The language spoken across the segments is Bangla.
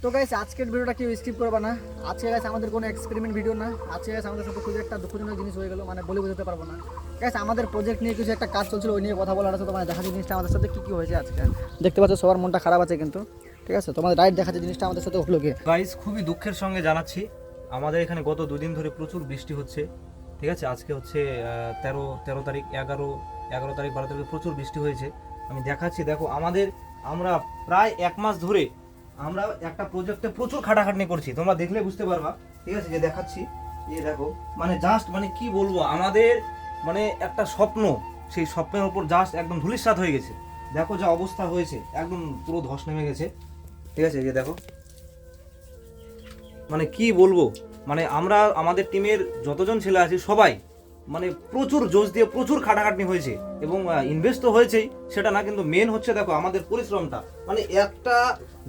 তো গাইস আজকের ভিডিওটা কেউ স্কিপ করবে না। আজকে গাইস আমাদের কোনো এক্সপেরিমেন্ট ভিডিও না। আজকে গাইস আমাদের সাথে খুব একটা দুঃখজনক জিনিস হয়ে গেল, মানে বলে বোঝাতে পারবো না। গাইস আমাদের প্রজেক্ট নিয়ে কিছু একটা কাজ চলছিল, ওই নিয়ে কথা বলার আছে। তোমার দেখা জিনিসটা আমাদের সাথে কী হয়েছে আজকে দেখতে পাচ্ছ, সবার মনটা খারাপ আছে কিন্তু ঠিক আছে। তোমাদের রাইট দেখাচ্ছে জিনিসটা আমাদের সাথে হলো গিয়ে। গাইস খুবই দুঃখের সঙ্গে জানাচ্ছি, আমাদের এখানে গত দুদিন ধরে প্রচুর বৃষ্টি হচ্ছে। ঠিক আছে, আজকে হচ্ছে 13 তারিখ, 11 তারিখ, 12 তারিখে প্রচুর বৃষ্টি হয়েছে। আমি দেখাচ্ছি, দেখো আমরা প্রায় 1 মাস ধরে আমরা একটা প্রজেক্টে প্রচুর খাটাখাটনি করছি, তোমরা দেখলে বুঝতে পারবা। ঠিক আছে, যে দেখাচ্ছি, এই দেখো, মানে জাস্ট মানে কি বলবো, আমাদের মানে একটা স্বপ্ন, সেই স্বপ্নের উপর জাস্ট একদম ধূলিসাৎ হয়ে গেছে। দেখো যা অবস্থা হয়েছে, একদম পুরো ধস নেমে গেছে। ঠিক আছে, যে দেখো, মানে কি বলবো, মানে আমরা আমাদের টিমের যতজন ছেলে আছি সবাই মানে প্রচুর জোশ দিয়ে প্রচুর খাটাখাটনি হয়েছে এবং ইনভেস্ট তো হয়েছেই, সেটা না, কিন্তু মেন হচ্ছে দেখো আমাদের পরিশ্রমটা, মানে একটা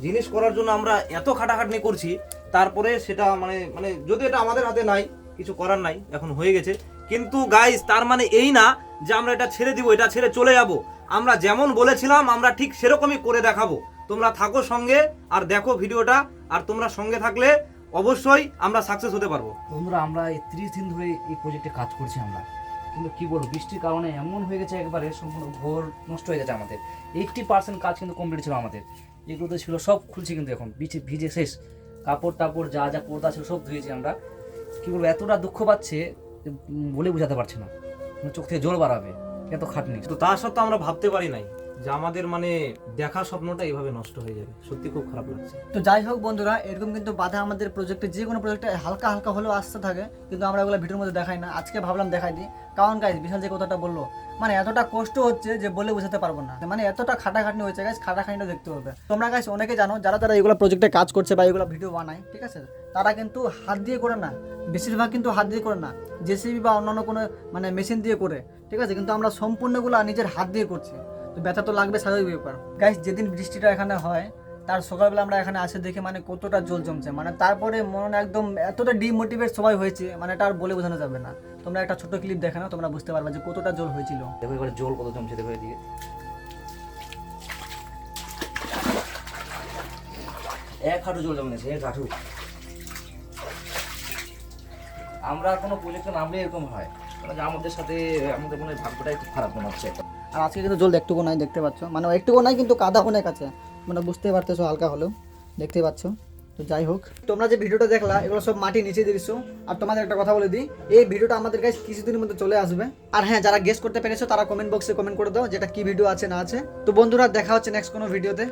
জিনিস করার জন্য আমরা এত খাটাখাটনি করছি, তারপরে সেটা মানে মানে যদি এটা আমাদের হাতে নাই, কিছু করার নাই, এখন হয়ে গেছে। কিন্তু গাইস তার মানে এই না যে আমরা এটা ছেড়ে দিব, এটা ছেড়ে চলে যাব। আমরা যেমন বলেছিলাম আমরা ঠিক সেরকমই করে দেখাবো। তোমরা থাকো সঙ্গে আর দেখো ভিডিওটা, আর তোমরা সঙ্গে থাকলে অবশ্যই আমরা সাকসেস হতে পারবো। বন্ধুরা, আমরা এই 30 দিন ধরে এই প্রজেক্টে কাজ করছি আমরা, কিন্তু কি বলবো, বৃষ্টির কারণে এমন হয়ে গেছে, একবারে সম্পূর্ণ ঘোর নষ্ট হয়ে গেছে। আমাদের 80% কাজ কিন্তু কমপ্লিট ছিল আমাদের, যেগুলোতে ছিল সব খুলছি, কিন্তু এখন ভিজে শেষ। কাপড় টাপড় যা যা পর্দা ছিল সব ধুয়েছি আমরা। কি বলবো, এতটা দুঃখ পাচ্ছে যে বলে বোঝাতে পারছি না, চোখ থেকে জল বাড়াবে, এত খাটনি। তো তা সত্ত্বেও আমরা ভাবতে পারি নাই যে আমাদের মানে দেখা স্বপ্নটা এইভাবে নষ্ট হয়ে যাবে। সত্যি খুব খারাপ লাগছে। তো যাই হোক বন্ধুরা, এরকম কিন্তু বাধা আমাদের প্রজেক্টে, যে কোনো প্রজেক্টে হালকা হালকা হলেও আসতে থাকে, কিন্তু আমরা ওগুলো ভিডিওর মধ্যে দেখাই না। আজকে ভাবলাম দেখাই দিই, কারণ গাইজ বিশাল যে কথাটা বললো, মানে এতটা কষ্ট হচ্ছে যে বলে বোঝাতে পারবো না, মানে এতটা খাটাখাটনি হয়েছে গাইজ, খাটাখাটনিটা দেখতে হবে। তোমরা গাইজ অনেকে জানো, যারা যারা এগুলো প্রজেক্টে কাজ করছে বা এগুলো ভিডিও বানায়, ঠিক আছে, তারা কিন্তু হাত দিয়ে করে না, বেশিরভাগ কিন্তু হাত দিয়ে করে না, জেসিবি বা অন্যান্য কোনো মানে মেশিন দিয়ে করে, ঠিক আছে। কিন্তু আমরা সম্পূর্ণগুলো নিজের হাত দিয়ে করছি, তো ব্যথা তো লাগবে, স্বাভাবিক ব্যাপার। গাইস যেদিন বৃষ্টিটা এখানে হয়, তার সকালবেলা আমরা এখানে আসে দেখি মানে কতটা জল জমছে, মানে তারপরে মন একদম এতটা ডিমোটিভেট সবাই হয়েছে, মানে এটা আর বলে বোঝানো যাবে না। তোমরা একটা ছোট ক্লিপ দেখে নাও, তোমরা বুঝতে পারবে যে কতটা জল হয়েছিল। দেখো এবারে জল কত জমছে, দেখো এদিকে 1 হাঁটু জল জমে গেছে, 1 হাঁটু। আমরা কোনো প্রজেক্টে নামলে এরকম হয়, মানে আমাদের সাথে আমাদের মনে হয় ভাগ্যটা একটু খারাপ মনে হচ্ছে। আর আজকে কিন্তু জল একটুকু নাই, দেখতে পাচ্ছ, মানে একটুকু নাই কিন্তু কাদা অনেক আছে, মানে বুঝতে পারতেছো, হালকা হলেও দেখতে পাচ্ছ। তো যাই হোক, তোমরা যে ভিডিওটা দেখলা এগুলো সব মাটি নিচে দিয়েছো। আর তোমাদের একটা কথা বলে দিই, এই ভিডিওটা আমাদের কাছে কিছুদিনের মধ্যে চলে আসবে। আর হ্যাঁ, যারা গেস করতে পেরেছো তারা কমেন্ট বক্সে কমেন্ট করে দাও যেটা কি ভিডিও আছে না আছে। তো বন্ধুরা, দেখা হচ্ছে নেক্সট কোনো ভিডিওতে।